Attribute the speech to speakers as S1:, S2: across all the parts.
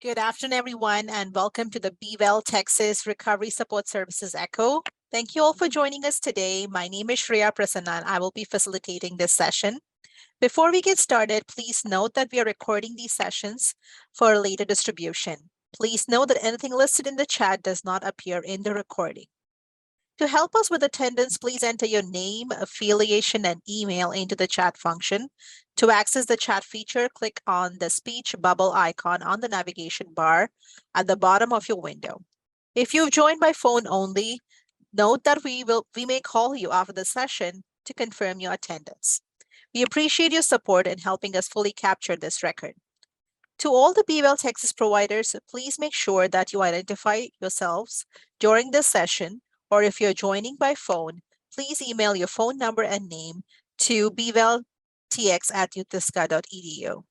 S1: Good afternoon, everyone, and welcome to the Be Well Texas Recovery Support Services Echo. Thank you all for joining us today. My name is Shreya Prasannan. I will be facilitating this session. Before we get started, please note that we are recording these sessions for later distribution. Please note that anything listed in the chat does not appear in the recording. To help us with attendance, please enter your name, affiliation, and email into the chat function. To access the chat feature, click on the speech bubble icon on the navigation bar at the bottom of your window. If you've joined by phone only, note that we may call you after the session to confirm your attendance. We appreciate your support in helping us fully capture this record. To all the Be Well Texas providers, please make sure that you identify yourselves during this session, or if you're joining by phone, please email your phone number and name to bewelltx@utisca.edu.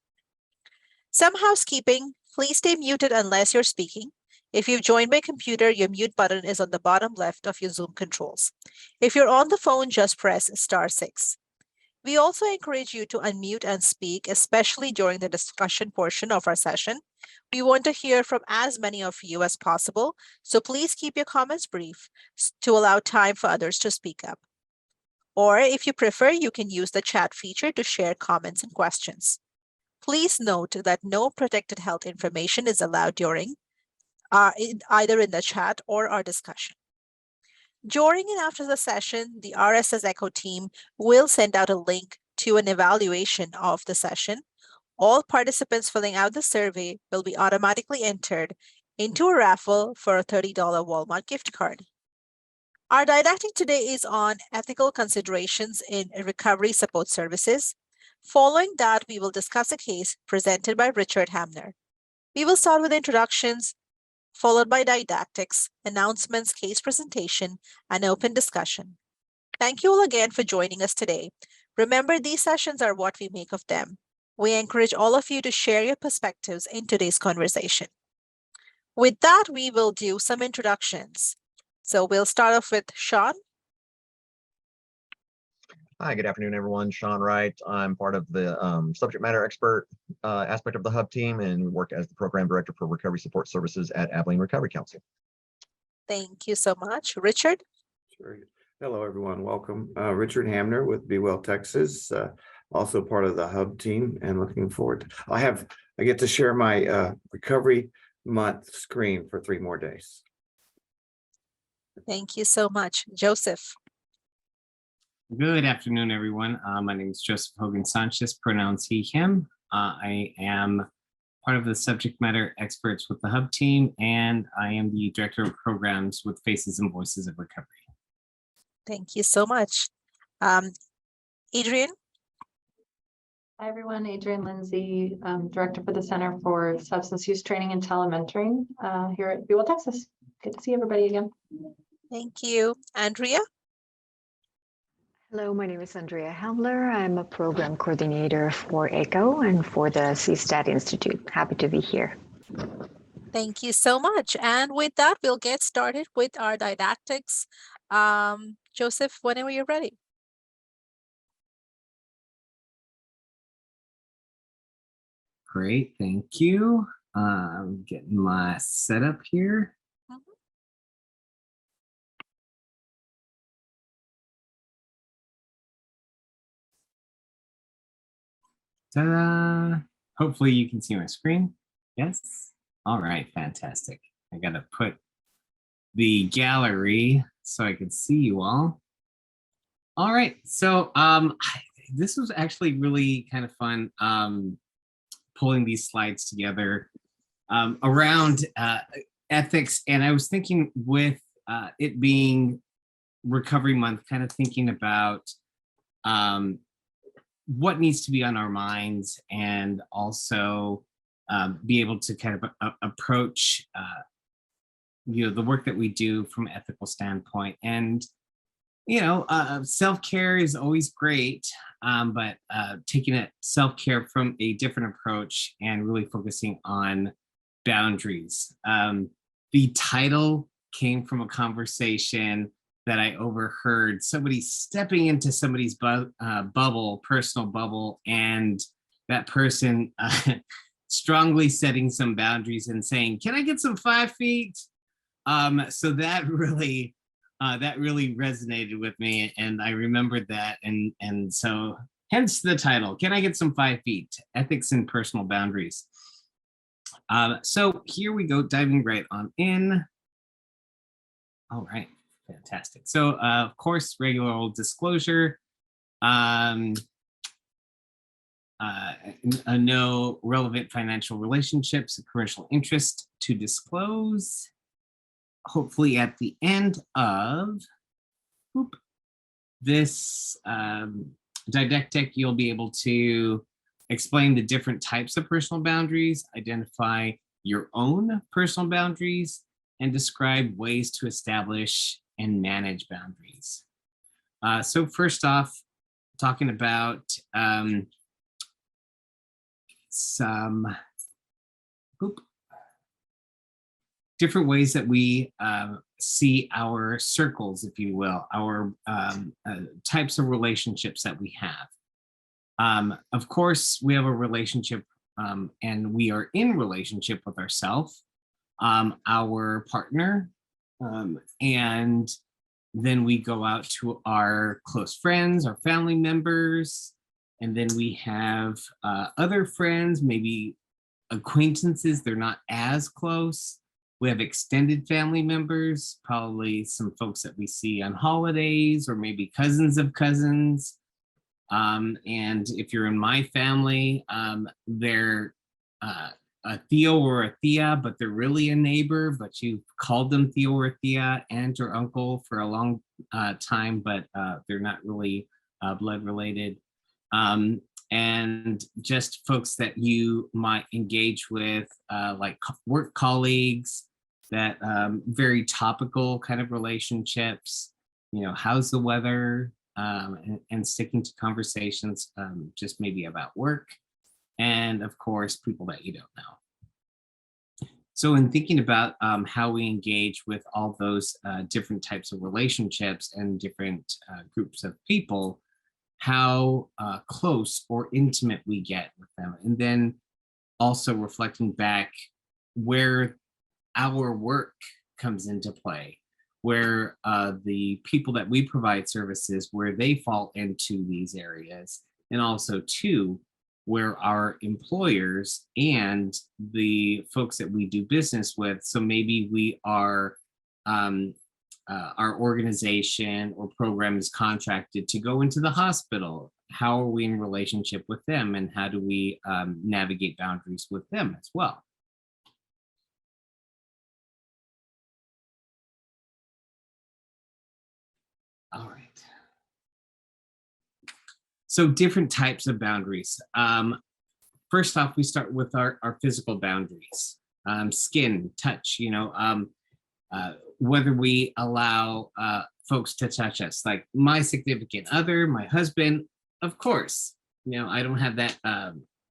S1: Some housekeeping: please stay muted unless you're speaking. If you've joined by computer, your mute button is on the bottom left of your Zoom controls. If you're on the phone, just press *6. We also encourage you to unmute and speak, especially during the discussion portion of our session. We want to hear from as many of you as possible, so please keep your comments brief to allow time for others to speak up. Or if you prefer, you can use the chat feature to share comments and questions. Please note that no protected health information is allowed during either in the chat or our discussion. During and after the session, the RSS Echo team will send out a link to an evaluation of the session. All participants filling out the survey will be automatically entered into a raffle for a $30 Walmart gift card. Our didactic today is on ethical considerations in recovery support services. Following that, we will discuss a case presented by Richard Hamner. We will start with introductions, followed by didactics, announcements, case presentation, and open discussion. Thank you all again for joining us today. Remember, these sessions are what we make of them. We encourage all of you to share your perspectives in today's conversation. With that, we will do some introductions. So we'll start off with Sean.
S2: Hi, good afternoon, everyone. Sean Wright. I'm part of the subject matter expert aspect of the Hub team and work as the program director for recovery support services at Abilene Recovery Council.
S1: Thank you so much. Richard?
S3: Sure. Hello, everyone. Welcome. Richard Hamner with Be Well Texas, also part of the Hub team, and looking forward. I get to share my recovery month screen for 3 more days.
S1: Thank you so much. Joseph?
S4: Good afternoon, everyone. My name is Joseph Hogan-Sanchez, pronouns he, him. I am part of the subject matter experts with the Hub team, and I am the director of programs with Faces and Voices of Recovery.
S1: Thank you so much. Adrian?
S5: Hi, everyone. Adrian Lindsay, director for the Center for Substance Use Training and Telementoring here at Be Well Texas. Good to see everybody again.
S1: Thank you. Andrea?
S6: Hello, my name is Andrea Hamler. I'm a program coordinator for ECHO and for the CSTAT Institute. Happy to be here.
S1: Thank you so much. And with that, we'll get started with our didactics. Joseph, whenever you're ready.
S4: Great, thank you. I'm getting my setup here. Ta-da! Hopefully you can see my screen. Yes? All right, fantastic. I gotta put the gallery so I can see you all. All right, so this was actually really kind of fun pulling these slides together around ethics. And I was thinking with it being Recovery Month, kind of thinking about what needs to be on our minds, and also be able to kind of approach the work that we do from an ethical standpoint. And self-care is always great, but taking self-care from a different approach and really focusing on boundaries. The title came from a conversation that I overheard, somebody stepping into somebody's personal bubble, and that person strongly setting some boundaries and saying, can I get some 5 feet? So that really resonated with me, and I remembered that, and so hence the title, Can I Get Some 5 Feet? Ethics and Personal Boundaries. So here we go, diving right on in. All right, fantastic. So of course, regular old disclosure. No relevant financial relationships, commercial interest to disclose. Hopefully at the end of this didactic, you'll be able to explain the different types of personal boundaries, identify your own personal boundaries, and describe ways to establish and manage boundaries. So first off, talking about some different ways that we see our circles, if you will, our types of relationships that we have. Of course, we have a relationship and we are in relationship with ourselves, our partner, and then we go out to our close friends, our family members, and then we have other friends, maybe acquaintances, they're not as close. We have extended family members, probably some folks that we see on holidays, or maybe cousins of cousins. And if you're in my family, they're a Theo or a Thea, but they're really a neighbor, but you've called them Theo or Thea, aunt or uncle for a long time, but they're not really blood related. And just folks that you might engage with, like work colleagues, that very topical kind of relationships, you know, how's the weather, and sticking to conversations just maybe about work, and of course, people that you don't know. So in thinking about how we engage with all those different types of relationships and different groups of people, how close or intimate we get with them, and then also reflecting back where our work comes into play, where the people that we provide services, where they fall into these areas, and also too, where our employers and the folks that we do business with, so maybe we are our organization or program is contracted to go into the hospital. How are we in relationship with them, and how do we navigate boundaries with them as well? All right. So different types of boundaries. First off, we start with our physical boundaries, skin, touch, you know, whether we allow folks to touch us, like my significant other, my husband, of course, you know, I don't have that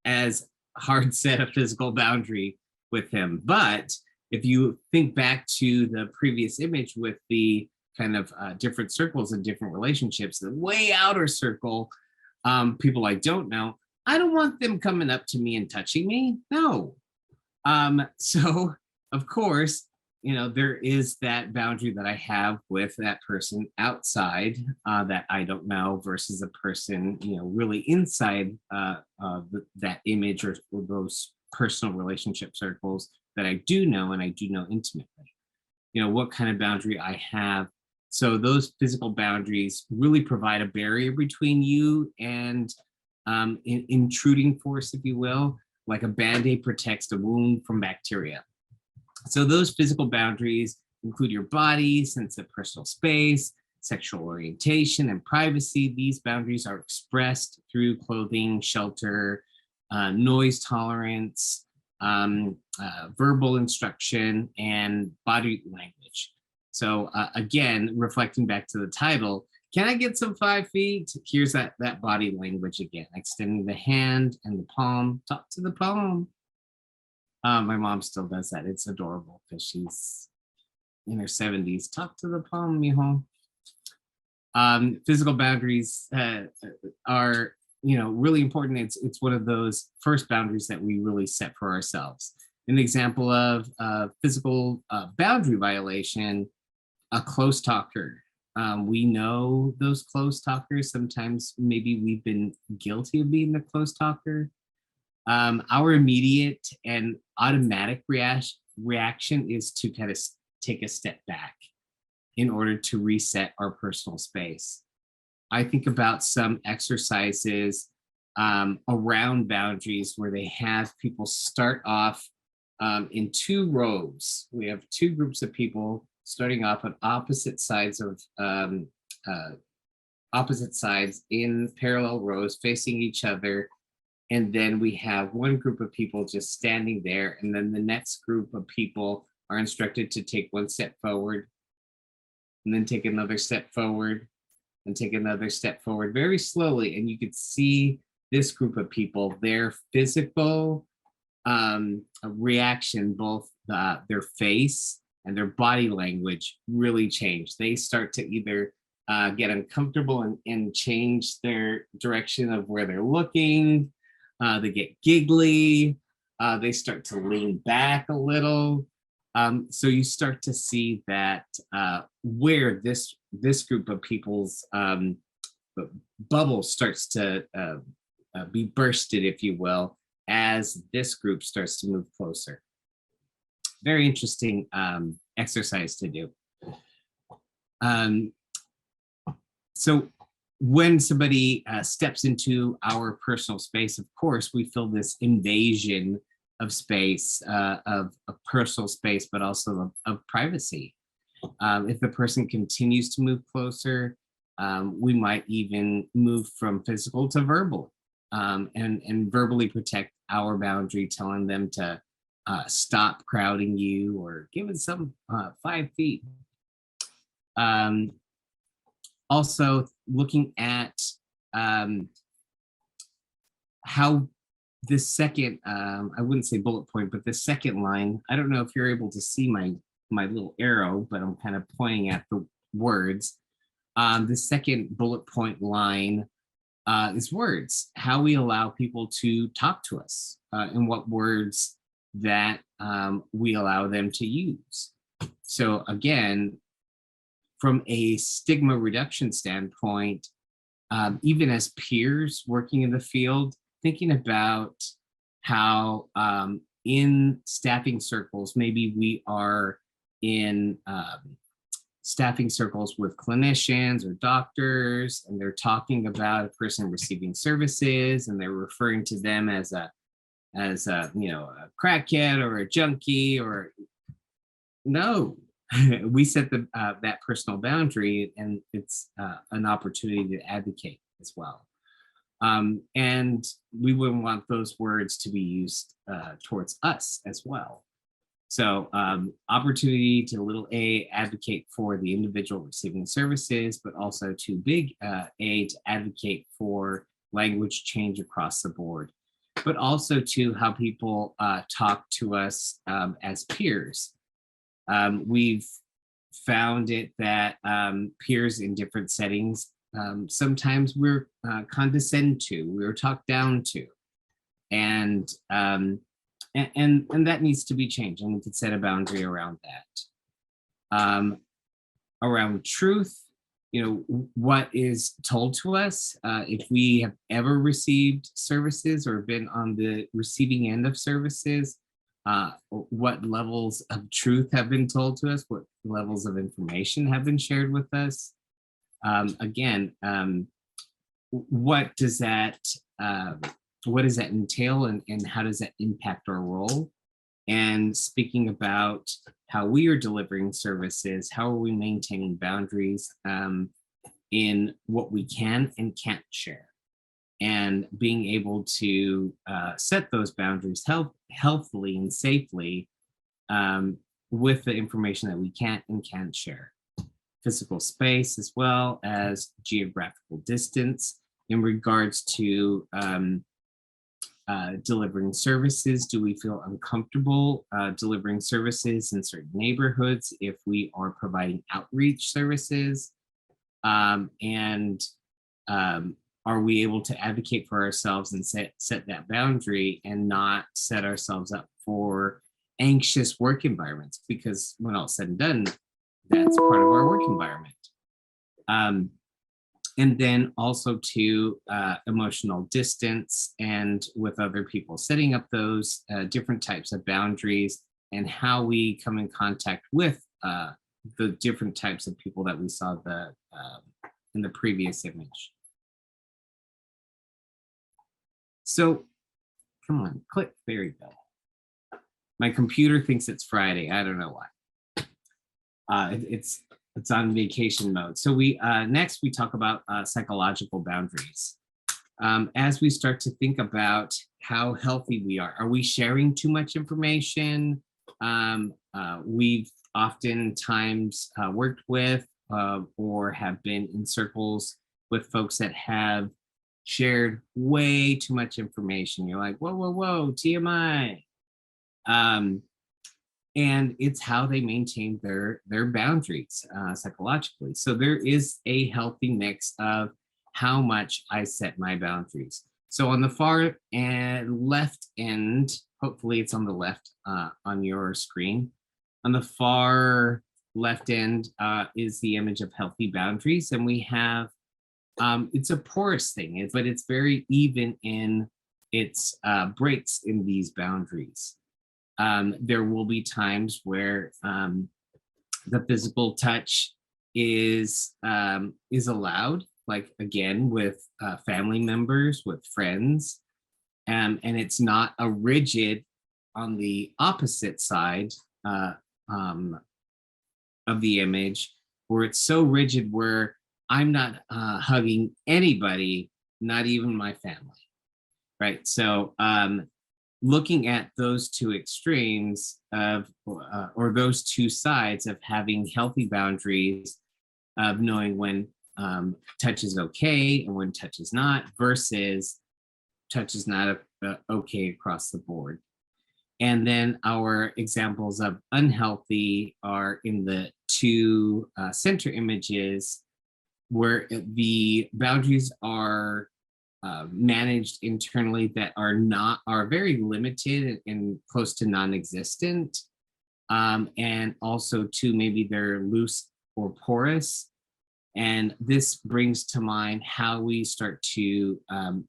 S4: as hard set a physical boundary with him. But if you think back to the previous image with the kind of different circles and different relationships, the way outer circle, people I don't know, I don't want them coming up to me and touching me. No. So of course, you know, there is that boundary that I have with that person outside that I don't know versus a person, you know, really inside that image or those personal relationship circles that I do know and I do know intimately. You know, what kind of boundary I have. So those physical boundaries really provide a barrier between you and intruding force, if you will, like a Band-Aid protects the wound from bacteria. So those physical boundaries include your body, sense of personal space, sexual orientation, and privacy. These boundaries are expressed through clothing, shelter, noise tolerance, verbal instruction, and body language. So again, reflecting back to the title, can I get some 5 feet? Here's that body language again, extending the hand and the palm, talk to the palm. My mom still does that. It's adorable because she's in her 70s. Talk to the palm, mijo. Physical boundaries are really important. It's one of those first boundaries that we really set for ourselves. An example of physical boundary violation, a close talker. We know those close talkers. Sometimes maybe we've been guilty of being a close talker. Our immediate and automatic reaction is to kind of take a step back in order to reset our personal space. I think about some exercises around boundaries where they have people start off in 2 rows. We have 2 groups of people starting off on opposite sides in parallel rows facing each other. And then we have one group of people just standing there. And then the next group of people are instructed to take 1 step forward and then take another step forward and take another step forward very slowly. And you could see this group of people, their physical reaction, both their face and their body language really change. They start to either get uncomfortable and change their direction of where they're looking. They get giggly. They start to lean back a little. So you start to see that where this group of people's bubble starts to be bursted, if you will, as this group starts to move closer. Very interesting exercise to do. So when somebody steps into our personal space, of course, we feel this invasion of space, of personal space, but also of privacy. If the person continues to move closer, we might even move from physical to verbal, and verbally protect our boundary, telling them to stop crowding you or give it some 5 feet. Also looking at how the second, I wouldn't say bullet point, but the second line, I don't know if you're able to see my little arrow, but I'm kind of pointing at the words. The second bullet point line is words, how we allow people to talk to us, and what words that we allow them to use. So again, from a stigma reduction standpoint, even as peers working in the field, thinking about how in staffing circles, maybe we are in staffing circles with clinicians or doctors, and they're talking about a person receiving services, and they're referring to them as a a crackhead or a junkie, or no. We set that personal boundary, and it's an opportunity to advocate as well. And we wouldn't want those words to be used towards us as well. So opportunity to little a, advocate for the individual receiving services, but also to big A, to advocate for language change across the board, but also to how people talk to us as peers. We've found it that peers in different settings, sometimes we're condescended to, we're talked down to, and that needs to be changed, and we could set a boundary around that. Around truth, what is told to us, if we have ever received services or been on the receiving end of services, what levels of truth have been told to us, what levels of information have been shared with us. Again, what does that entail, and how does that impact our role? And speaking about how we are delivering services, how are we maintaining boundaries in what we can and can't share, and being able to set those boundaries healthily and safely with the information that we can't and can't share. Physical space as well as geographical distance in regards to delivering services. Do we feel uncomfortable delivering services in certain neighborhoods if we are providing outreach services? And are we able to advocate for ourselves and set that boundary and not set ourselves up for anxious work environments? Because when all said and done, that's part of our work environment. And then also to emotional distance and with other people, setting up those different types of boundaries and how we come in contact with the different types of people that we saw in the previous image. So come on, click, there you go. My computer thinks it's Friday. I don't know why. It's on vacation mode. So next we talk about psychological boundaries. As we start to think about how healthy we are we sharing too much information? We've oftentimes worked with or have been in circles with folks that have shared way too much information. You're like, whoa, TMI. And it's how they maintain their boundaries psychologically. So there is a healthy mix of how much I set my boundaries. So on the far and left end, hopefully it's on the left on your screen. On the far left end is the image of healthy boundaries. And we have, it's a porous thing, but it's very even in its breaks in these boundaries. There will be times where the physical touch is allowed, like again with family members, with friends, and it's not a rigid on the opposite side of the image, where it's so rigid where I'm not hugging anybody, not even my family, right? So looking at those two extremes of, or those two sides of having healthy boundaries, of knowing when touch is okay and when touch is not, versus touch is not okay across the board. And then our examples of unhealthy are in the two center images, where the boundaries are managed internally that are very limited and close to non-existent, and also to maybe they're loose or porous. And this brings to mind how we start to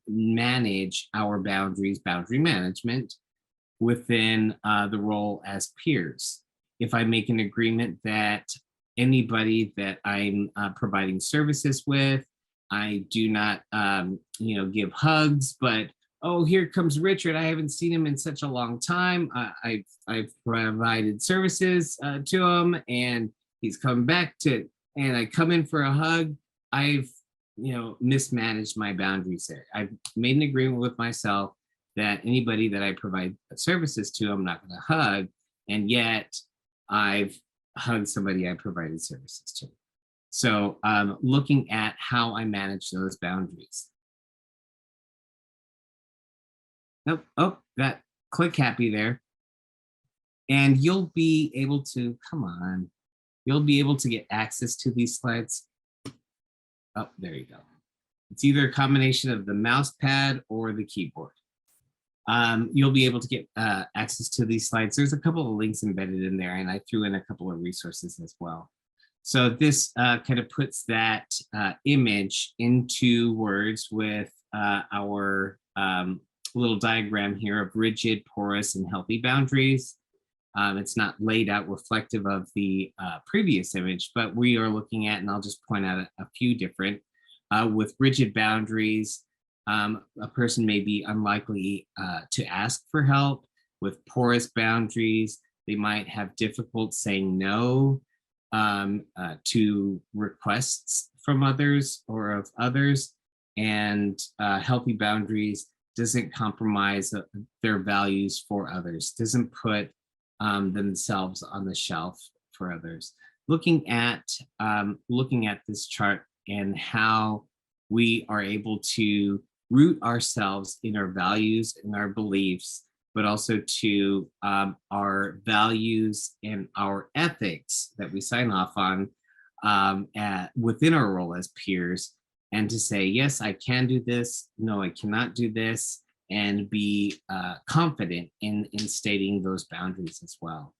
S4: manage our boundaries, boundary management within the role as peers. If I make an agreement that anybody that I'm providing services with, I do not, give hugs, but oh, here comes Richard. I haven't seen him in such a long time. I've provided services to him, and he's come back and I come in for a hug. I've, mismanaged my boundaries there. I've made an agreement with myself that anybody that I provide services to, I'm not going to hug, and yet I've hugged somebody I provided services to. So looking at how I manage those boundaries. Nope. Oh, got click happy there. And you'll be able to, you'll be able to get access to these slides. Oh, there you go. It's either a combination of the mouse pad or the keyboard. You'll be able to get access to these slides. There's a couple of links embedded in there, and I threw in a couple of resources as well. So this kind of puts that image into words with our little diagram here of rigid, porous, and healthy boundaries. It's not laid out reflective of the previous image, but we are looking at, and I'll just point out a few different, with rigid boundaries, a person may be unlikely to ask for help. With porous boundaries, they might have difficult saying no to requests from others or of others, and healthy boundaries doesn't compromise their values for others, doesn't put themselves on the shelf for others. Looking at this chart and how we are able to root ourselves in our values and our beliefs, but also to our values and our ethics that we sign off on within our role as peers, and to say, yes, I can do this. No, I cannot do this, and be confident in stating those boundaries as well.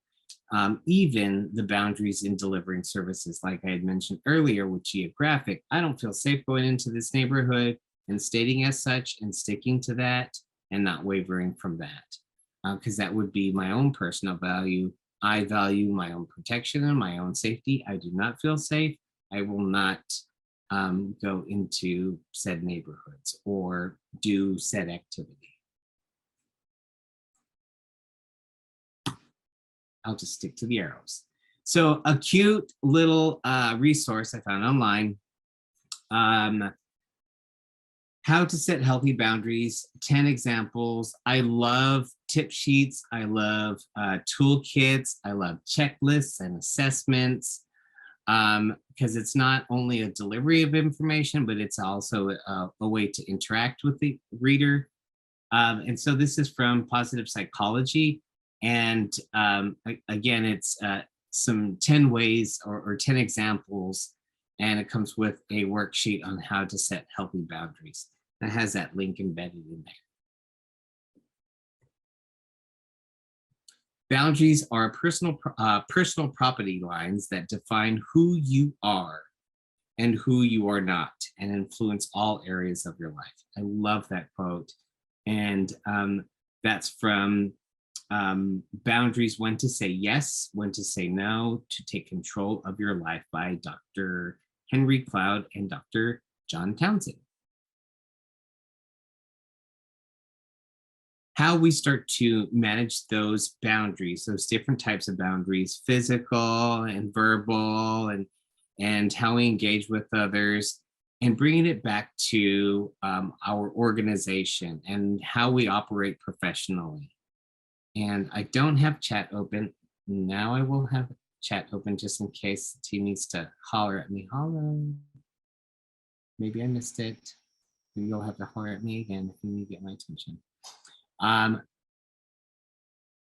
S4: Even the boundaries in delivering services, like I had mentioned earlier with geographic, I don't feel safe going into this neighborhood, and stating as such and sticking to that and not wavering from that, because that would be my own personal value. I value my own protection and my own safety. I do not feel safe. I will not go into said neighborhoods or do said activity. I'll just stick to the arrows. So a cute little resource I found online. How to set healthy boundaries, 10 examples. I love tip sheets. I love toolkits. I love checklists and assessments, because it's not only a delivery of information, but it's also a way to interact with the reader. And so this is from Positive Psychology. And again, it's some 10 ways or 10 examples, and it comes with a worksheet on how to set healthy boundaries. It has that link embedded in there. Boundaries are personal property lines that define who you are and who you are not, and influence all areas of your life. I love that quote. And that's from Boundaries: When to Say Yes, When to Say No, to Take Control of Your Life by Dr. Henry Cloud and Dr. John Townsend. How we start to manage those boundaries, those different types of boundaries, physical and verbal, and how we engage with others, and bringing it back to our organization and how we operate professionally. And I don't have chat open. Now I will have chat open just in case the team needs to holler at me. Holler. Maybe I missed it. Maybe you'll have to holler at me again if you need to get my attention.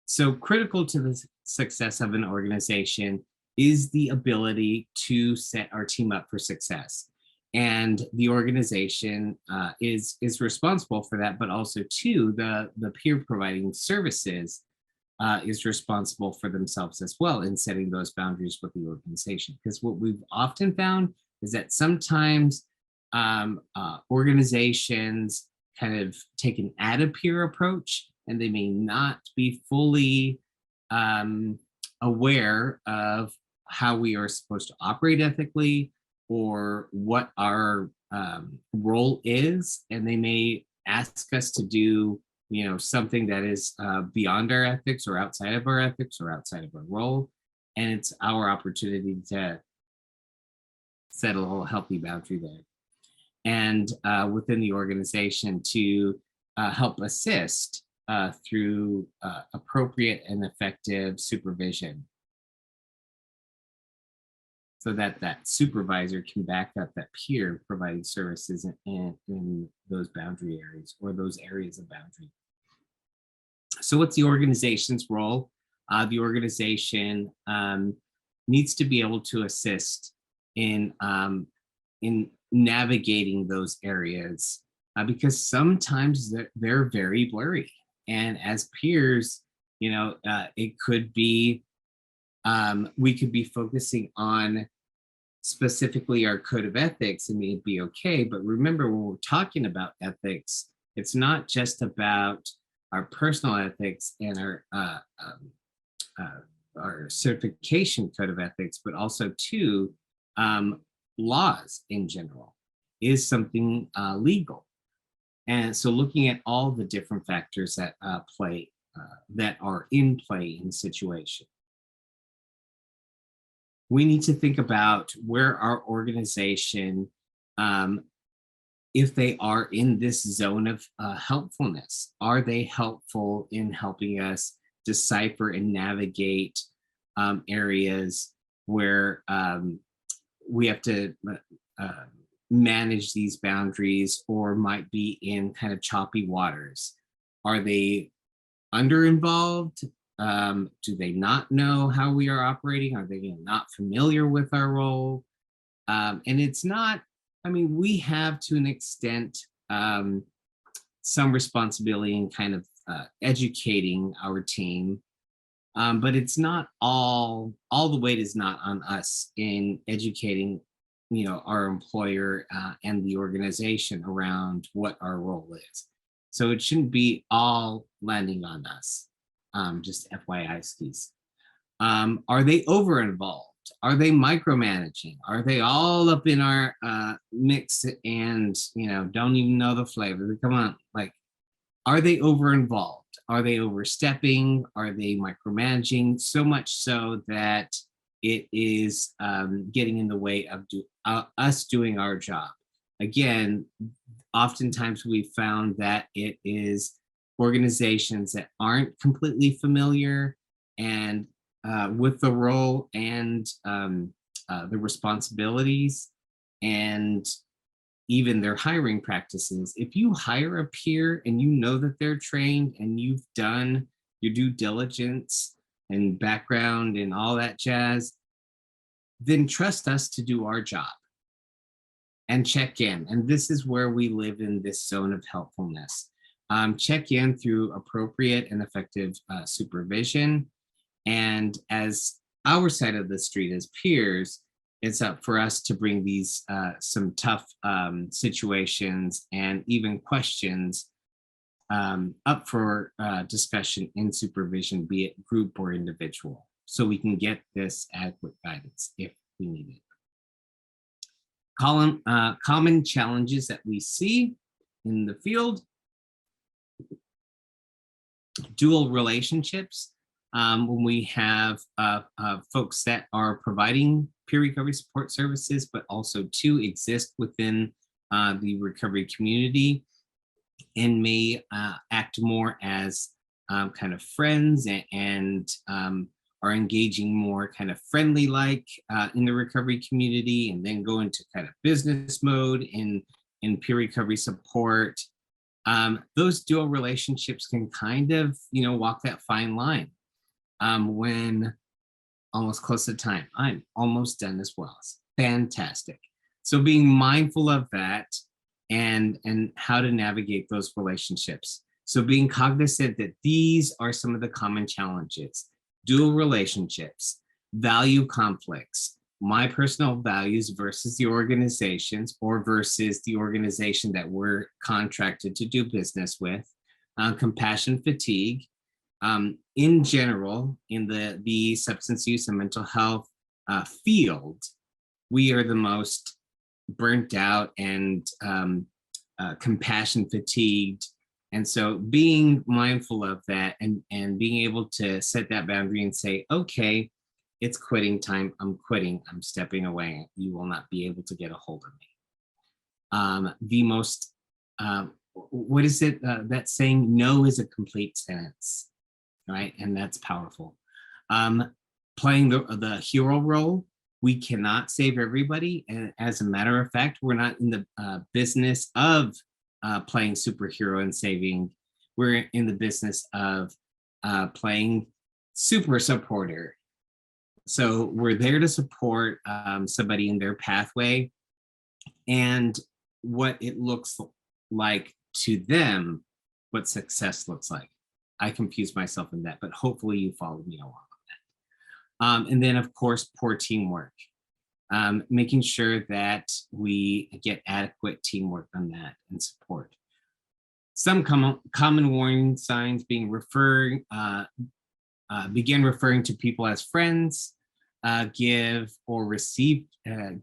S4: So critical to the success of an organization is the ability to set our team up for success. And the organization is responsible for that, but also too, the peer providing services is responsible for themselves as well in setting those boundaries with the organization. Because what we've often found is that sometimes organizations kind of take an add-a-peer approach, and they may not be fully aware of how we are supposed to operate ethically or what our role is, and they may ask us to do, something that is beyond our ethics or outside of our ethics or outside of our role, and it's our opportunity to set a little healthy boundary there. And within the organization to help assist through appropriate and effective supervision, so that that supervisor can back up that peer providing services in those boundary areas or those areas of boundary. So what's the organization's role? The organization needs to be able to assist in navigating those areas because sometimes they're very blurry. And as peers, it could be, we could be focusing on specifically our code of ethics and may be okay. But remember, when we're talking about ethics, it's not just about our personal ethics and our certification code of ethics, but also too, laws in general. Is something legal? And so looking at all the different factors that that are in play in the situation. We need to think about where our organization, if they are in this zone of helpfulness, are they helpful in helping us decipher and navigate areas where we have to manage these boundaries or might be in kind of choppy waters? Are they under involved? Do they not know how we are operating? Are they not familiar with our role? And it's not I mean, we have to an extent some responsibility in kind of educating our team, but it's not all the weight is not on us in educating, our employer and the organization around what our role is. So it shouldn't be all landing on us. Just FYI, skis. Are they over involved? Are they micromanaging? Are they all up in our mix and don't even know the flavor? Come on, like, are they over involved? Are they overstepping? Are they micromanaging so much so that it is getting in the way of us doing our job? Again, oftentimes we found that it is organizations that aren't completely familiar and with the role and the responsibilities and even their hiring practices. If you hire a peer and you know that they're trained and you've done your due diligence and background and all that jazz, then trust us to do our job and check in. And this is where we live in this zone of helpfulness. Check in through appropriate and effective supervision. And as our side of the street as peers, it's up for us to bring these some tough situations and even questions up for discussion in supervision, be it group or individual, so we can get this adequate guidance if we need it. Common challenges that we see in the field: dual relationships. When we have folks that are providing peer recovery support services, but also to exist within the recovery community and may act more as kind of friends and are engaging more kind of friendly like in the recovery community, and then go into kind of business mode in peer recovery support. Those dual relationships can kind of, walk that fine line. When almost close to time, I'm almost done as well. It's fantastic. So being mindful of that and how to navigate those relationships. So being cognizant that these are some of the common challenges: dual relationships, value conflicts, my personal values versus the organizations or versus the organization that we're contracted to do business with, compassion fatigue. In general, in the substance use and mental health field, we are the most burnt out and compassion fatigued. And so being mindful of that and being able to set that boundary and say, okay, it's quitting time. I'm quitting. I'm stepping away. You will not be able to get a hold of me. The most, what is it? That saying, no is a complete sentence. Right, and that's powerful. Playing the hero role, we cannot save everybody, and as a matter of fact, we're not in the business of playing superhero and saving. We're in the business of playing super supporter. So we're there to support somebody in their pathway and what it looks like to them, what success looks like. I confuse myself in that, but hopefully you follow me along on that. And then, of course, poor teamwork, making sure that we get adequate teamwork on that and support. Some common warning signs being begin referring to people as friends, give or receive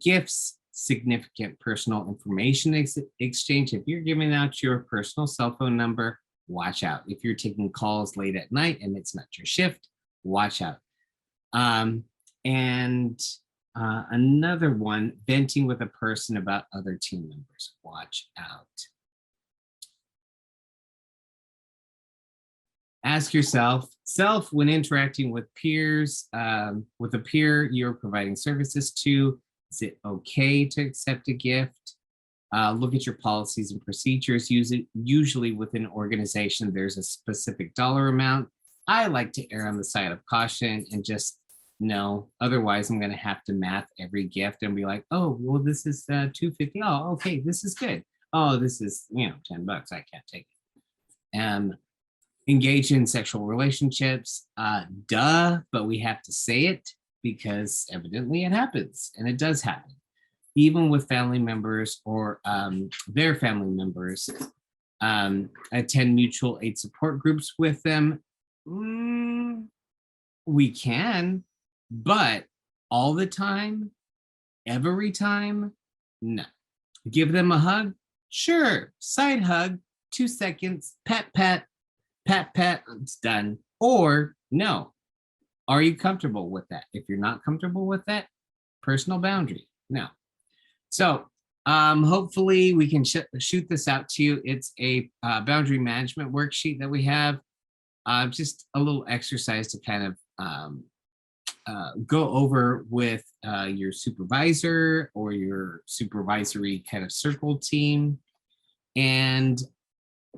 S4: gifts, significant personal information exchange. If you're giving out your personal cell phone number, watch out. If you're taking calls late at night and it's not your shift, watch out. Another one, venting with a person about other team members, watch out. Ask yourself, when interacting with peers, with a peer you're providing services to, is it okay to accept a gift? Look at your policies and procedures. Usually within an organization, there's a specific dollar amount. I like to err on the side of caution and just No, otherwise I'm going to have to math every gift and be like, oh, well, this is $250. Oh, okay, this is good. Oh, this is, $10. I can't take it. Engage in sexual relationships, duh, but we have to say it because evidently it happens, and it does happen, even with family members or their family members. Attend mutual aid support groups with them. We can, but all the time, every time, no. Give them a hug? Sure. Side hug, 2 seconds, pat, pat, pat, pat, it's done. Or no. Are you comfortable with that? If you're not comfortable with that, personal boundary, no. So hopefully we can shoot this out to you. It's a boundary management worksheet that we have. Just a little exercise to kind of go over with your supervisor or your supervisory kind of circle team. And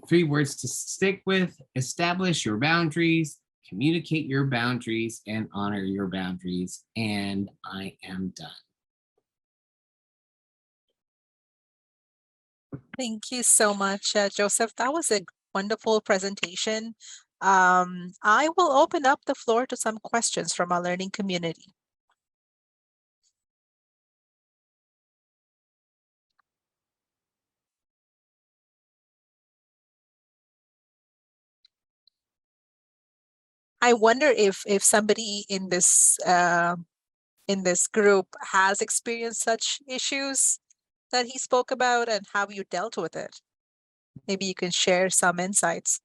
S4: 3 words to stick with: establish your boundaries, communicate your boundaries, and honor your boundaries. And I am done.
S1: Thank you so much, Joseph. That was a wonderful presentation. I will open up the floor to some questions from our learning community. I wonder if somebody in this group has experienced such issues that he spoke about, and how you dealt with it. Maybe you can share some insights.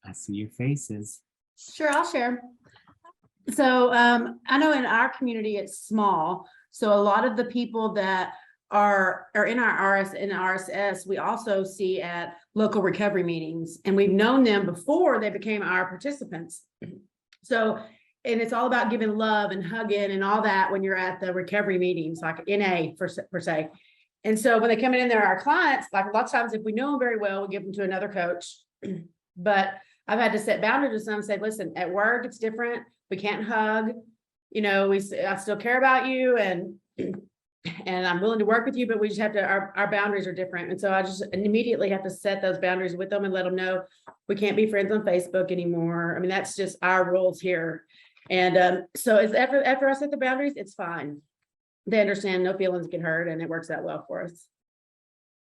S4: I see your faces.
S7: Sure, I'll share. So I know in our community, it's small. So a lot of the people that are in our RSS, we also see at local recovery meetings, and we've known them before they became our participants. So, and it's all about giving love and hugging and all that when you're at the recovery meetings, like NA per se. And so when they come in there, our clients, like a lot of times, if we know them very well, we give them to another coach. But I've had to set boundaries with some and say, listen, at work, it's different. We can't hug. I still care about you, and I'm willing to work with you, but we just have to, our boundaries are different. And so I just immediately have to set those boundaries with them and let them know we can't be friends on Facebook anymore. I mean, that's just our rules here. And so it's after I set the boundaries, it's fine. They understand no feelings get hurt, and it works out well for us.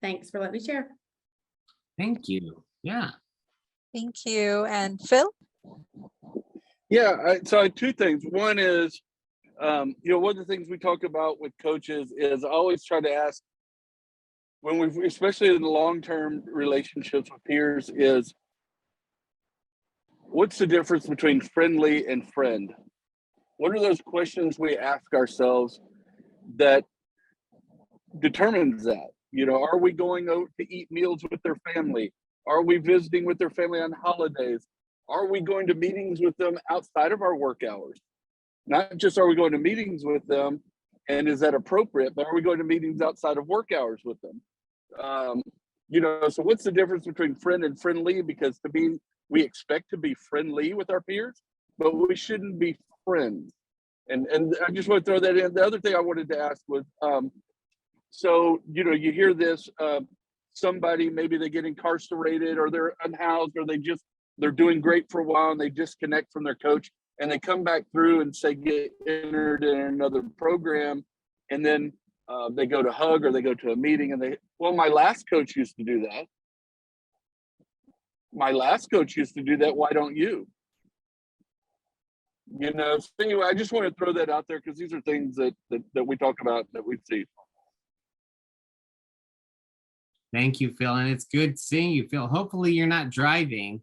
S7: Thanks for letting me share.
S4: Thank you. Yeah.
S1: Thank you. And Phil?
S8: Yeah, so I had 2 things. One is, one of the things we talk about with coaches is I always try to ask, when we, especially in the long-term relationships with peers, is what's the difference between friendly and friend? What are those questions we ask ourselves that determines that? Are we going out to eat meals with their family? Are we visiting with their family on holidays? Are we going to meetings with them outside of our work hours? Not just are we going to meetings with them and is that appropriate, but are we going to meetings outside of work hours with them? So what's the difference between friend and friendly? Because to be, we expect to be friendly with our peers, but we shouldn't be friends. And I just want to throw that in. The other thing I wanted to ask was, you hear this, somebody, maybe they get incarcerated or they're unhoused or they're doing great for a while and they disconnect from their coach and they come back through and say get entered in another program, and then they go to hug or they go to a meeting and my last coach used to do that. Why don't you? So anyway, I just want to throw that out there because these are things that we talk about, that we see.
S4: Thank you, Phil. And it's good seeing you, Phil. Hopefully you're not driving.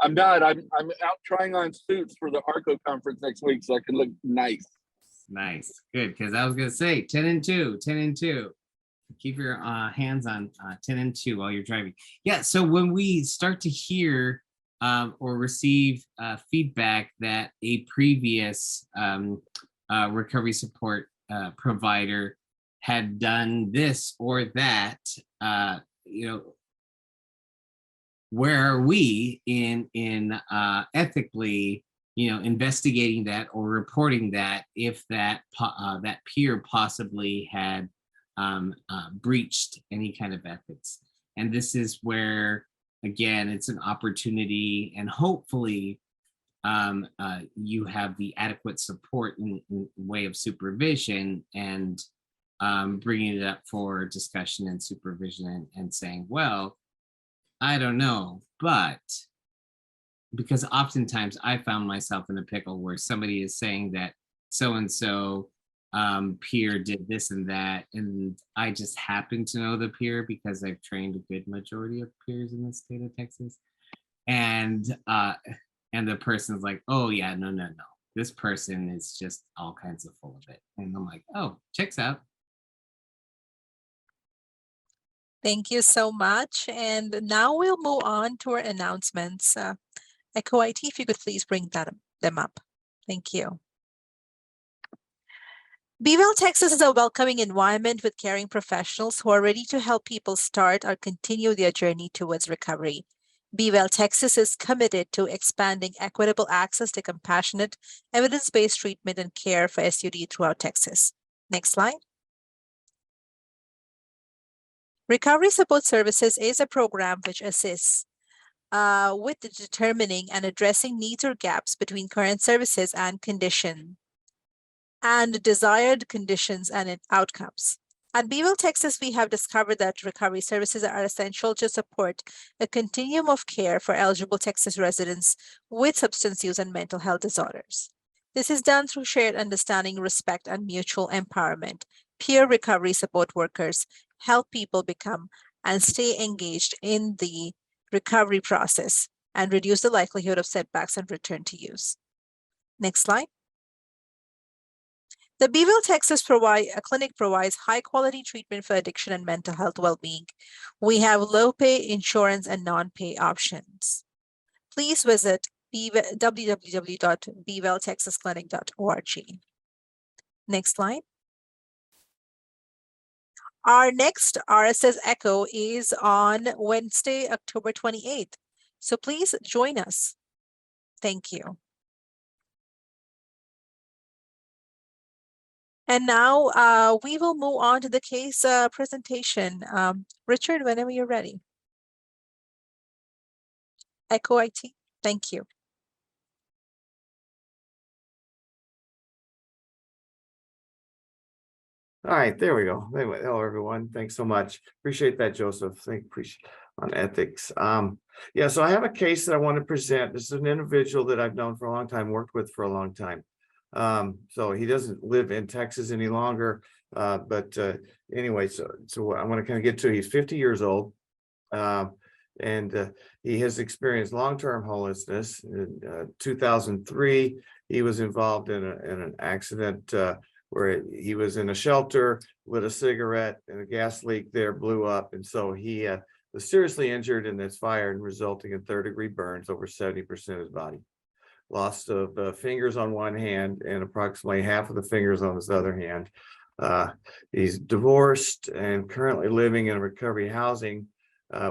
S8: I'm not. I'm out trying on suits for the ARCO conference next week so I can look nice.
S4: Nice. Good. Because I was going to say 10 and 2. Keep your hands on 10 and 2 while you're driving. Yeah. So when we start to hear or receive feedback that a previous recovery support provider had done this or that, where are we in ethically, investigating that or reporting that if that peer possibly had breached any kind of ethics. And this is where, again, it's an opportunity, and hopefully you have the adequate support in way of supervision, and bringing it up for discussion and supervision, and saying, well, I don't know, but because oftentimes I found myself in a pickle where somebody is saying that so-and-so peer did this and that, and I just happen to know the peer because I've trained a good majority of peers in the state of Texas. And the person's like, oh yeah, no. This person is just all kinds of full of it. And I'm like, oh, checks out.
S1: Thank you so much. And now we'll move on to our announcements. Echo IT, if you could please bring them up. Thank you. Be Well Texas is a welcoming environment with caring professionals who are ready to help people start or continue their journey towards recovery. Be Well Texas is committed to expanding equitable access to compassionate, evidence-based treatment and care for SUD throughout Texas. Next slide. Recovery Support Services is a program which assists with determining and addressing needs or gaps between current services and condition and desired conditions and outcomes. At Be Well Texas, we have discovered that recovery services are essential to support a continuum of care for eligible Texas residents with substance use and mental health disorders. This is done through shared understanding, respect, and mutual empowerment. Peer recovery support workers help people become and stay engaged in the recovery process and reduce the likelihood of setbacks and return to use. Next slide. The Be Well Texas clinic provides high-quality treatment for addiction and mental health well-being. We have low-pay insurance and non-pay options. Please visit www.bewelltexasclinic.org. Next slide. Our next RSS Echo is on Wednesday, October 28th. So please join us. Thank you. And now we will move on to the case presentation. Richard, whenever you're ready. Echo IT, thank you.
S3: All right, there we go. Anyway, hello everyone. Thanks so much. Appreciate that, Joseph. Appreciate on ethics. Yeah, so I have a case that I want to present. This is an individual that I've known for a long time, worked with for a long time. So he doesn't live in Texas any longer. But anyway, so I want to kind of get to, he's 50 years old. And he has experienced long-term homelessness. In 2003, he was involved in an accident where he was in a shelter, lit a cigarette, and a gas leak there blew up. And so he was seriously injured in this fire, and resulting in third-degree burns over 70% of his body. Loss of fingers on one hand and approximately half of the fingers on his other hand. He's divorced and currently living in recovery housing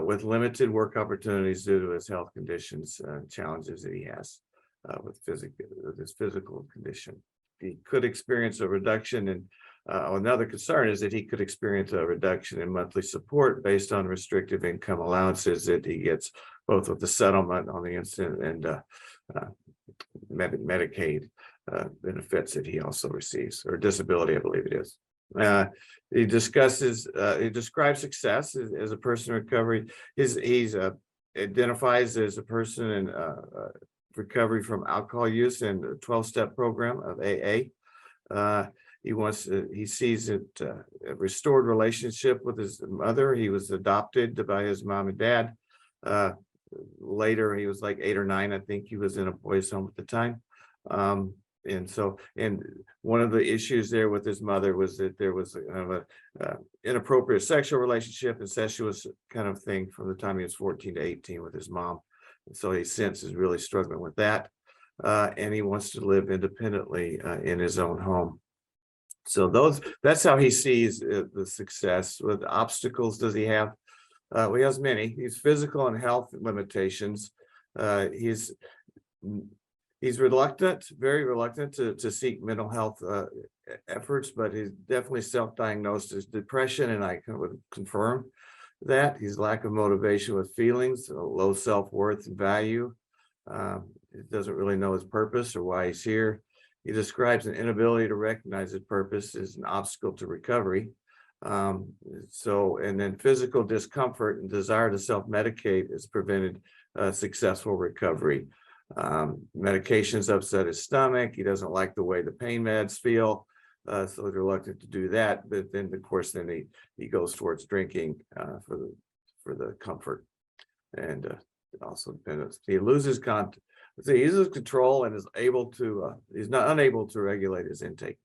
S3: with limited work opportunities due to his health conditions and challenges that he has with his physical condition. He could experience a reduction in, another concern is that he could experience a reduction in monthly support based on restrictive income allowances that he gets both with the settlement on the instant and Medicaid benefits that he also receives, or disability, I believe it is. He describes success as a person in recovery. He's identifies as a person in recovery from alcohol use and a 12-step program of AA. He sees it a restored relationship with his mother. He was adopted by his mom and dad. Later, he was like 8 or 9. I think he was in a boys' home at the time. And one of the issues there with his mother was that there was kind of a inappropriate sexual relationship, incestuous kind of thing from the time he was 14 to 18 with his mom. And so he since is really struggling with that. And he wants to live independently in his own home. So that's how he sees the success. What obstacles does he have? Well, he has many. He's physical and health limitations. He's reluctant, very reluctant to seek mental health efforts, but he's definitely self-diagnosed as depression, and I would confirm that. He's lack of motivation with feelings, low self-worth and value. He doesn't really know his purpose or why he's here. He describes an inability to recognize his purpose as an obstacle to recovery. And then physical discomfort and desire to self-medicate has prevented successful recovery. Medications upset his stomach. He doesn't like the way the pain meds feel. So he's reluctant to do that. But then, of course, he goes towards drinking for the comfort and also dependence. He loses control and is unable to regulate his intake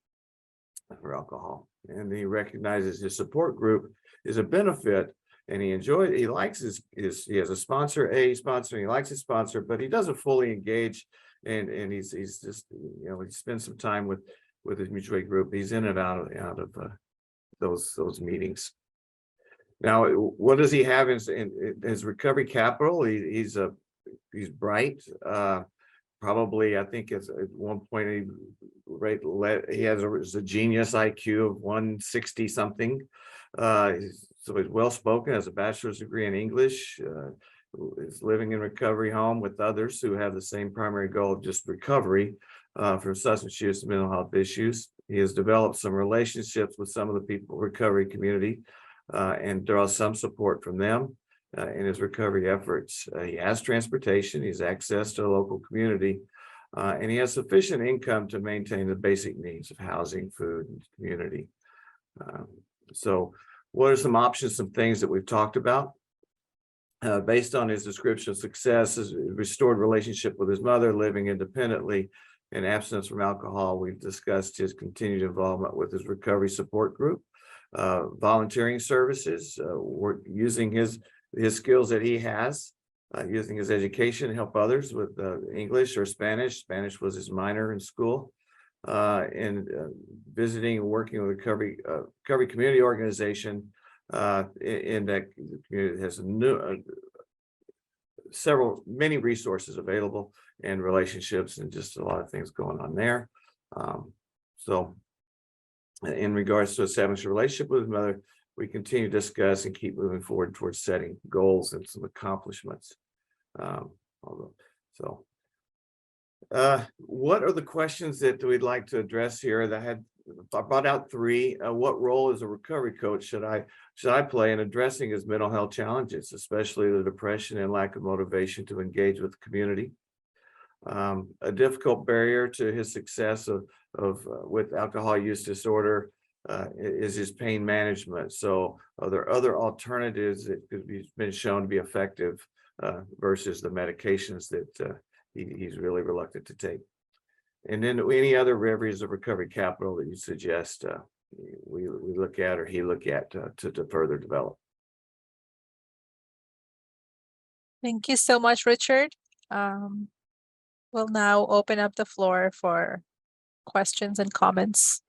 S3: for alcohol. And he recognizes his support group is a benefit, and he likes he has a sponsor, he likes his sponsor, but he doesn't fully engage, and he's just, he spends some time with his mutual aid group. He's in and out of those meetings. Now, what does he have in his recovery capital? He's bright. Probably, I think at one point he has a genius IQ of 160 something. So he's well spoken, has a bachelor's degree in English, is living in recovery home with others who have the same primary goal of just recovery from substance use and mental health issues. He has developed some relationships with some of the people in the recovery community and draws some support from them in his recovery efforts. He has transportation, he has access to a local community, and he has sufficient income to maintain the basic needs of housing, food, and community. So what are some options, some things that we've talked about? Based on his description of success, his restored relationship with his mother, living independently, and abstinence from alcohol, we've discussed his continued involvement with his recovery support group, volunteering services, using his skills that he has, using his education to help others with English or Spanish. Spanish was his minor in school, and visiting and working with recovery community organization in that community has many resources available and relationships and just a lot of things going on there. So in regards to establishing a relationship with his mother, we continue to discuss and keep moving forward towards setting goals and some accomplishments. What are the questions that we'd like to address here? I brought out three. What role as a recovery coach should I play in addressing his mental health challenges, especially the depression and lack of motivation to engage with the community? A difficult barrier to his success with alcohol use disorder is his pain management. So are there other alternatives that could be been shown to be effective versus the medications that he's really reluctant to take? And then any other areas of recovery capital that you suggest we look at or he look at to further develop?
S1: Thank you so much, Richard. We'll now open up the floor for questions and comments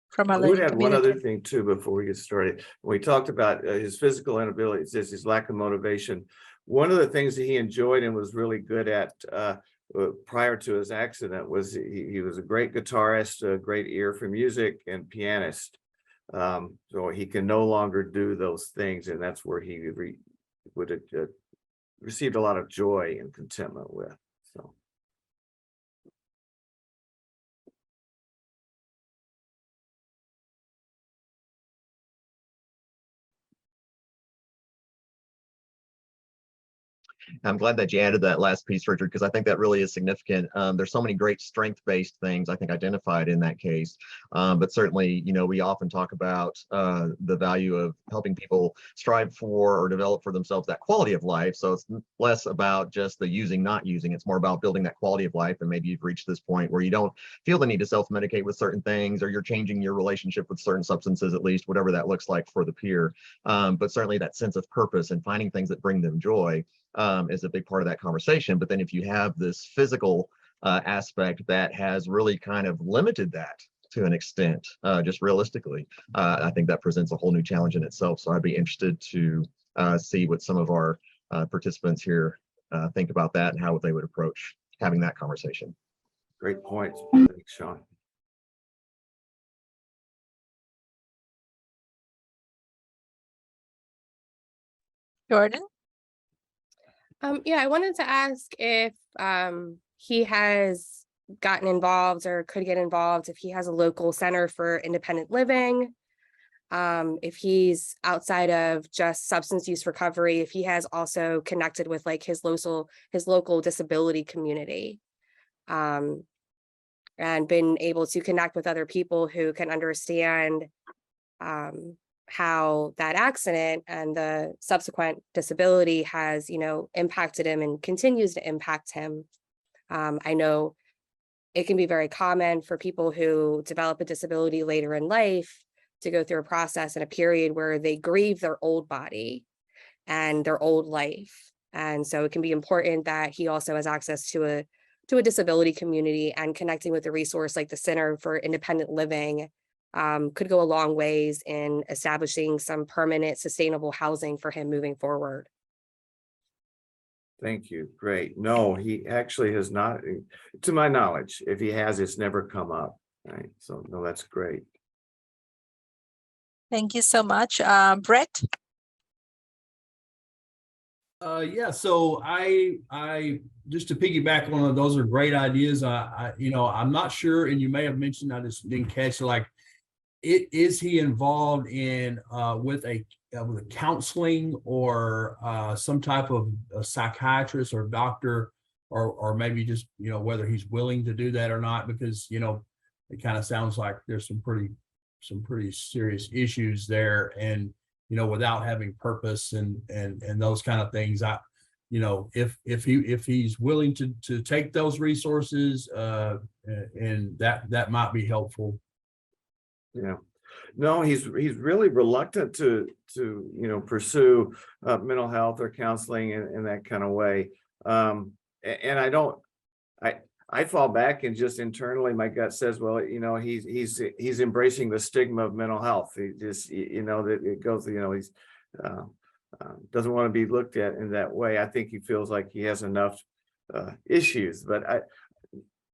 S1: from our
S3: I would
S1: living
S3: add one
S1: community.
S3: other thing too before we get started. When we talked about his physical inabilities, his lack of motivation. One of the things that he enjoyed and was really good at prior to his accident was he was a great guitarist, a great ear for music, and pianist. So he can no longer do those things, and that's where he would have received a lot of joy and contentment with. So.
S2: I'm glad that you added that last piece, Richard, because I think that really is significant. There's so many great strength-based things I think identified in that case, but certainly, we often talk about the value of helping people strive for or develop for themselves that quality of life. So it's less about just the using, not using. It's more about building that quality of life. And maybe you've reached this point where you don't feel the need to self-medicate with certain things, or you're changing your relationship with certain substances, at least whatever that looks like for the peer. But certainly that sense of purpose and finding things that bring them joy is a big part of that conversation. But then if you have this physical aspect that has really kind of limited that to an extent, just realistically. I think that presents a whole new challenge in itself. So I'd be interested to see what some of our participants here think about that and how they would approach having that conversation.
S3: Great points. Thanks, Sean.
S1: Jordan?
S9: Yeah, I wanted to ask if he has gotten involved or could get involved, if he has a local center for independent living, if he's outside of just substance use recovery, if he has also connected with like his local disability community, and been able to connect with other people who can understand how that accident and the subsequent disability has, impacted him and continues to impact him. I know it can be very common for people who develop a disability later in life to go through a process and a period where they grieve their old body and their old life. And so it can be important that he also has access to a disability community, and connecting with a resource like the Center for Independent Living could go a long ways in establishing some permanent, sustainable housing for him moving forward.
S3: Thank you. Great. No, he actually has not, to my knowledge. If he has, it's never come up. Right. So no, that's great.
S1: Thank you so much. Brett?
S10: Yeah, so I just to piggyback on those are great ideas. I'm not sure, and you may have mentioned, I just didn't catch, like, is he involved in with a counseling or some type of a psychiatrist or doctor, or maybe just whether he's willing to do that or not, because it kind of sounds like there's some pretty serious issues there, and without having purpose and those kind of things, if he's willing to take those resources, and that might be helpful.
S3: Yeah. No, he's really reluctant to pursue mental health or counseling in that kind of way. And I fall back and just internally my gut says, well, he's embracing the stigma of mental health. He just, that it goes, he's doesn't want to be looked at in that way. I think he feels like he has enough issues, but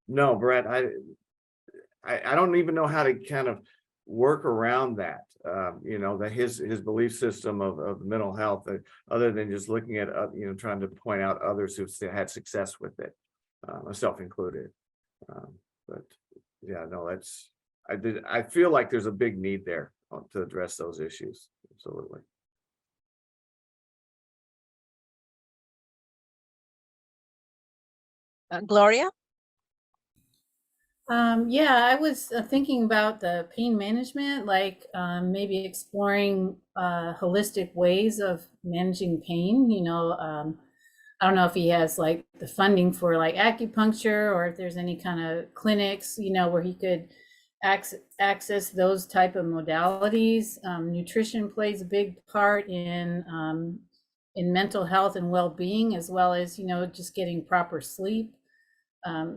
S3: no, Brett, I don't even know how to kind of work around that, that his belief system of mental health, other than just looking at, trying to point out others who've had success with it. Myself included, but yeah, no, I feel like there's a big need there to address those issues. Absolutely.
S1: Gloria?
S7: Yeah, I was thinking about the pain management, like maybe exploring holistic ways of managing pain. I don't know if he has like the funding for like acupuncture, or if there's any kind of clinics, where he could access those type of modalities. Nutrition plays a big part in mental health and well-being, as well as, just getting proper sleep.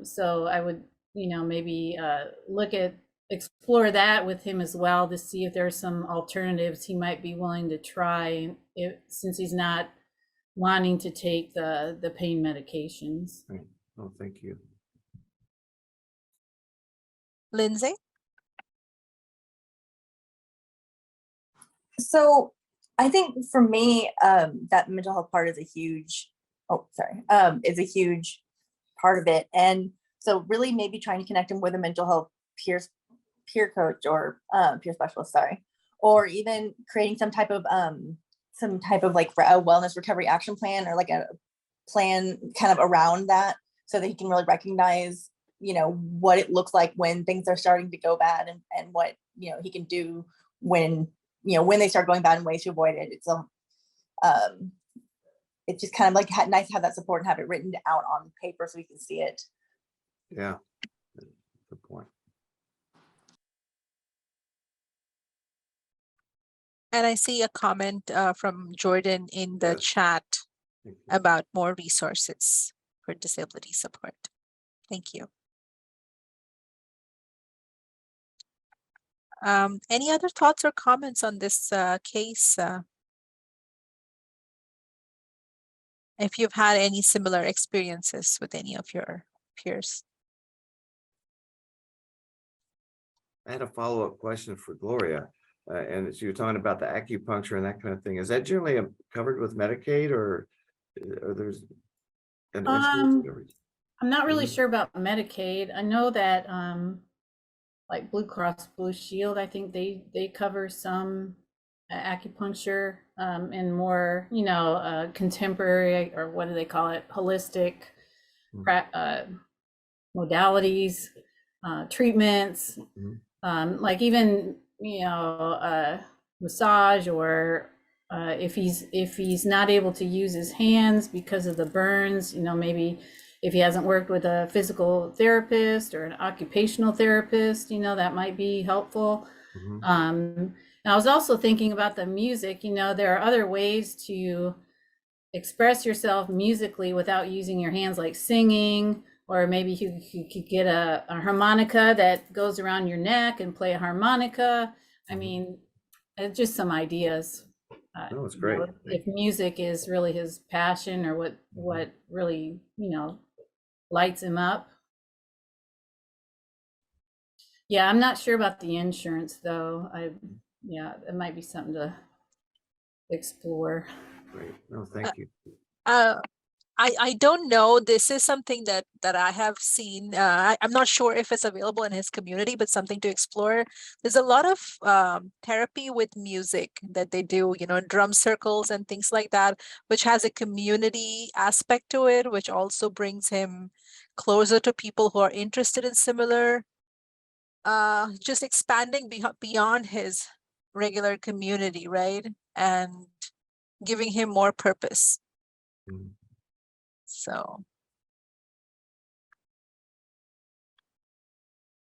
S7: So I would, maybe explore that with him as well, to see if there's some alternatives he might be willing to try, since he's not wanting to take the pain medications.
S3: Right. Oh, thank you.
S1: Lindsay?
S11: So I think for me, that mental health part is a huge, is a huge part of it. And so really maybe trying to connect him with a mental health peer coach or peer specialist, or even creating some type of like a wellness recovery action plan, or like a plan kind of around that, so that he can really recognize, what it looks like when things are starting to go bad, and what, he can do when they start going bad, and ways to avoid it. It's just kind of like nice to have that support and have it written out on paper so we can see it.
S3: Yeah, good point.
S1: And I see a comment from Jordan in the
S3: Yes.
S1: chat about more resources for disability support. Thank you. Any other thoughts or comments on this case? If you've had any similar experiences with any of your peers.
S3: I had a follow-up question for Gloria. And she was talking about the acupuncture and that kind of thing. Is that generally covered with Medicaid or there's an insurance coverage?
S7: I'm not really
S3: Mhm.
S7: sure about Medicaid. I know that like Blue Cross Blue Shield, I think they cover some acupuncture and more, you know, contemporary, or what do they call it, holistic modalities, treatments, like even, you know, massage, or if he's not able to use his hands because of the burns, you know, maybe if he hasn't worked with a physical therapist or an occupational therapist, you know, that might be helpful. And I was also thinking about the music. You know, there are other ways to express yourself musically without using your hands, like singing, or maybe you could get a harmonica that goes around your neck and play a harmonica. I mean, just some ideas.
S3: No, it's
S7: You
S3: great.
S7: know, if music is really his passion, or what really, you know, lights him up. Yeah, I'm not sure about the insurance though. Yeah, it might be something to explore.
S3: Great. No, thank you.
S1: I don't know. This is something that I have seen. I'm not sure if it's available in his community, but something to explore. There's a lot of therapy with music that they do, you know, drum circles and things like that, which has a community aspect to it, which also brings him closer to people who are interested in similar, just expanding beyond his regular community, right? And giving him more purpose. So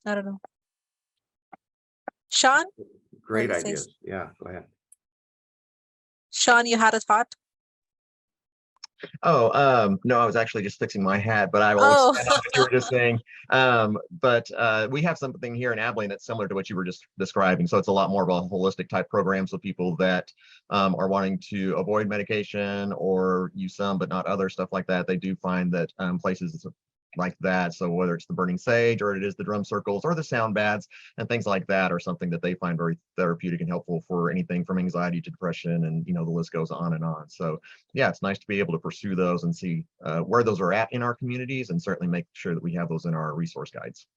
S1: I don't know. Sean?
S3: Great
S1: Let's say-
S3: ideas. Yeah, go ahead.
S1: Sean, you had a thought?
S2: Oh, no, I was actually just fixing my hat, but I will
S1: Oh.
S2: expand on what you were just saying. But we have something here in Abilene that's similar to what you were just describing. So it's a lot more of a holistic type program. So people that are wanting to avoid medication or use some, but not other stuff like that, they do find that places like that. So whether it's the burning sage or it is the drum circles or the sound baths and things like that are something that they find very therapeutic and helpful for anything from anxiety to depression, and you know the list goes on and on. So yeah, it's nice to be able to pursue those and see where those are at in our communities, and certainly make sure that we have those in our resource guides.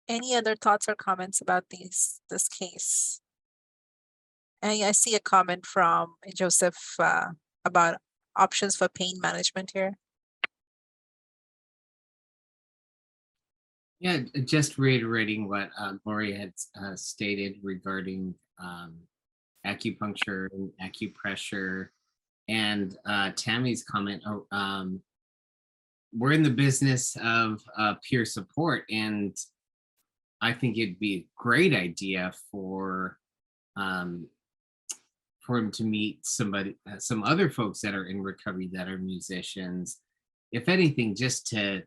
S1: Any other thoughts or comments about this case? And I see a comment from Joseph about options for pain management here.
S4: Yeah, just reiterating what Gloria had stated regarding acupuncture and acupressure, and Tammy's comment. We're in the business of peer support, and I think it'd be a great idea for him to meet somebody, some other folks that are in recovery that are musicians, if anything, just to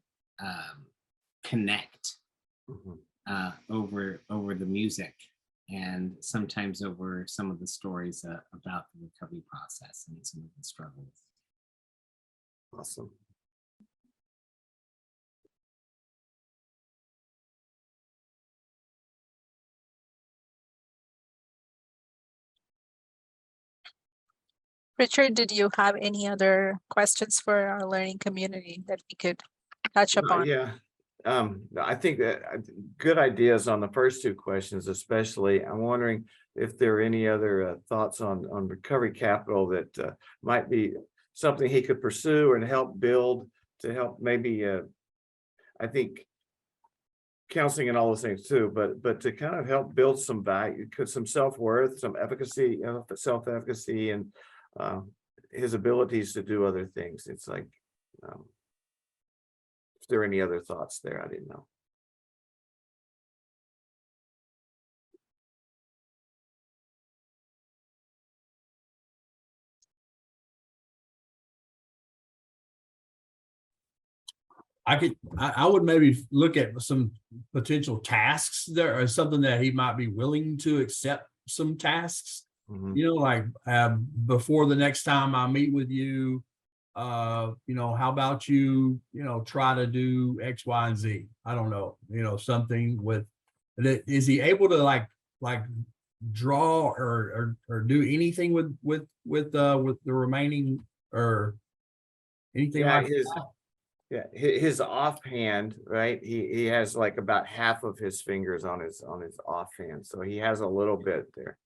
S4: connect over the music, and sometimes over some of the stories about the recovery process and some of the struggles.
S3: Awesome.
S1: Richard, did you have any other questions for our learning community that we could touch upon?
S3: Yeah, I think that good ideas on the first two questions, especially. I'm wondering if there are any other thoughts on recovery capital that might be something he could pursue and help build, to help maybe, I think counseling and all those things too, but to kind of help build some value, some self-worth, some efficacy, self-efficacy, and his abilities to do other things. It's like, if there are any other thoughts there, I didn't know.
S10: I would maybe look at some potential tasks there, or something that he might be willing to accept some tasks.
S3: Mhm.
S10: You know, like before the next time I meet with you, you know, how about you know, try to do X, Y, and Z. I don't know, you know, something with that. Is he able to like draw or do anything with the remaining or anything
S3: Yeah,
S10: like
S3: his
S10: that?
S3: yeah his offhand, right? He has like about half of his fingers on his offhand, so he has a little bit there,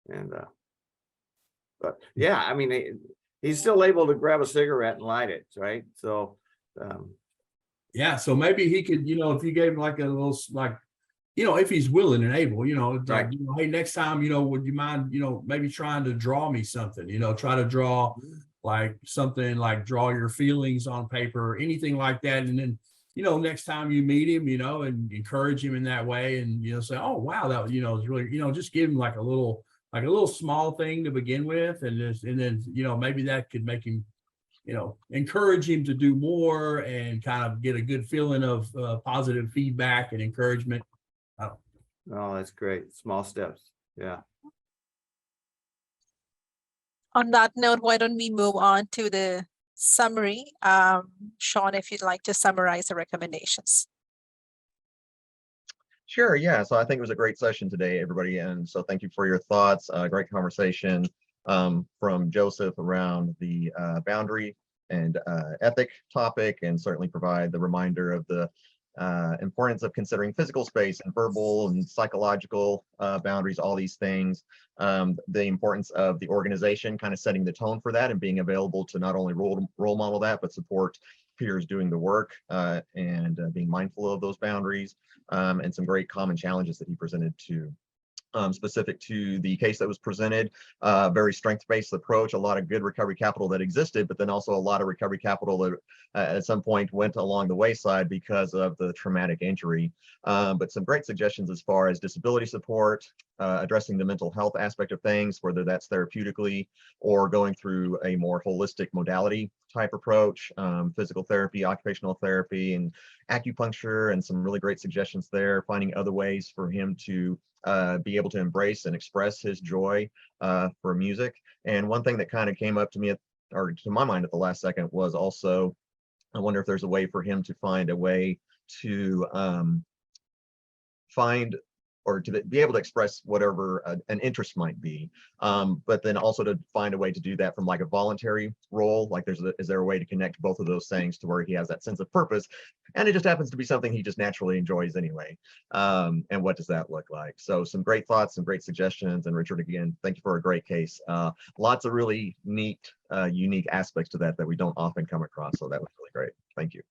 S3: and but yeah, I mean he's still able to grab a cigarette and light it, right? So
S10: Yeah, so maybe he could, you know, if you gave him like a little, like, you know, if he's willing and able, you know, it's like,
S3: Right.
S10: you know, hey, next time, you know, would you mind, you know, maybe trying to draw me something, you know, try to draw like something like draw your feelings on paper or anything like that. And then, you know, next time you meet him, you know, and encourage him in that way and, you know, say, oh, wow, that, you know, is really, you know, just give him like a little small thing to begin with. And then, you know, maybe that could make him, you know, encourage him to do more and kind of get a good feeling of positive feedback and encouragement.
S3: oh, that's great. Small steps. Yeah.
S1: On that note, why don't we move on to the summary? Sean, if you'd like to summarize the recommendations.
S2: Sure, yeah. So I think it was a great session today, everybody. And so thank you for your thoughts. Great conversation from Joseph around the boundary and ethic topic, and certainly provide the reminder of the importance of considering physical space and verbal and psychological boundaries, all these things. The importance of the organization kind of setting the tone for that and being available to not only role model that, but support peers doing the work and being mindful of those boundaries. And some great common challenges that he presented to specific to the case that was presented. Very strength-based approach, a lot of good recovery capital that existed, but then also a lot of recovery capital that at some point went along the wayside because of the traumatic injury. But some great suggestions as far as disability support, addressing the mental health aspect of things, whether that's therapeutically or going through a more holistic modality type approach, physical therapy, occupational therapy, and acupuncture, and some really great suggestions there, finding other ways for him to be able to embrace and express his joy for music. And one thing that kind of came up to me, or to my mind at the last second, was also, I wonder if there's a way for him to find a way to find or to be able to express whatever an interest might be, but then also to find a way to do that from like a voluntary role. Like is there a way to connect both of those things to where he has that sense of purpose, and it just happens to be something he just naturally enjoys anyway. And what does that look like? So some great thoughts, some great suggestions. And Richard, again, thank you for a great case. Lots of really neat, unique aspects to that we don't often come across. So that was really great. Thank you.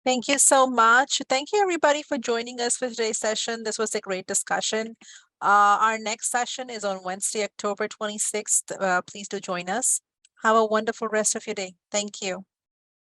S1: Thank you so much. Thank you, everybody, for joining us for today's session. This was a great discussion. Our next session is on Wednesday, October 26th. Please do join us. Have a wonderful rest of your day. Thank you.